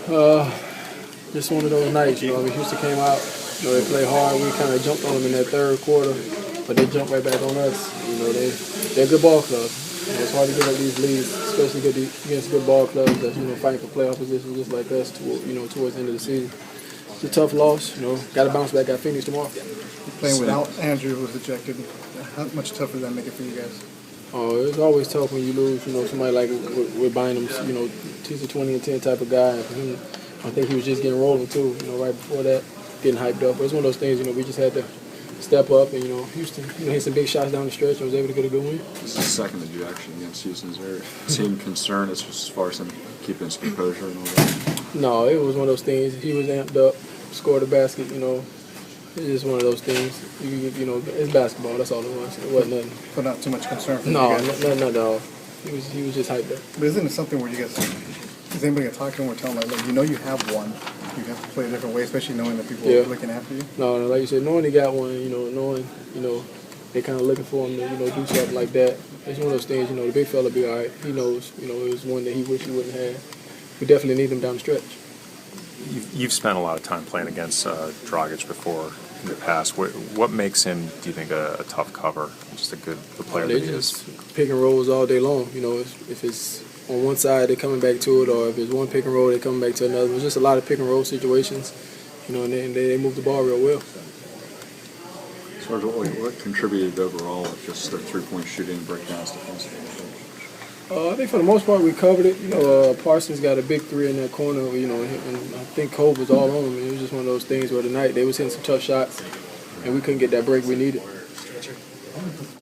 Just one of those nights, you know. I mean, Houston came out, you know, they played hard. We kind of jumped on them in that third quarter, but they jumped right back on us. You know, they're a good ball club. You know, it's hard to get up these leads, especially against good ball clubs that's, you know, fighting for playoff position just like us, you know, towards the end of the season. It's a tough loss, you know. Got to bounce back at Phoenix tomorrow. Playing without Andrew was ejected. How much tougher did that make it for you guys? Oh, it's always tough when you lose, you know, somebody like we're buying him, you know, he's a 20 and 10 type of guy. And for him, I think he was just getting rolling too, you know, right before that, getting hyped up. But it's one of those things, you know, we just had to step up and, you know, Houston, you know, hit some big shots down the stretch and was able to get a good win. This is the second ejection against Houston. Is there team concern as far as him keeping his composure and all that? No, it was one of those things. He was amped up, scored a basket, you know. It's just one of those things. You know, it's basketball. That's all it was. It wasn't nothing. But not too much concern for No, you guys? nothing at all. He was just hyped up. But isn't it something where you guys, is anybody going to talk to him or tell him, like, you know you have one, you have to play a different way, especially knowing that people are looking after you? No, like you said, knowing he got one, you know, they kind of looking for him to, you know, do something like that. It's one of those things, you know, the big fella be all right. He knows, you know, it was one that he wish he wouldn't have. We definitely need him down the stretch. You've spent a lot of time playing against Dragic before in the past. What makes him, do you think, a tough cover? Just the player that he is? Just pick and rolls all day long. You know, if it's on one side, they're coming back to it, or if it's one pick and roll, they're coming back to another. It's just a lot of pick and roll situations, you know, and they move the ball real well. As far as what contributed overall, just their three-point shooting breakdowns defensively? I think for the most part we covered it. You know, Parsons got a big three in that corner. You know, and I think Cole was all on him. It was just one of those things where tonight they was hitting some tough shots, and we couldn't get that break we needed.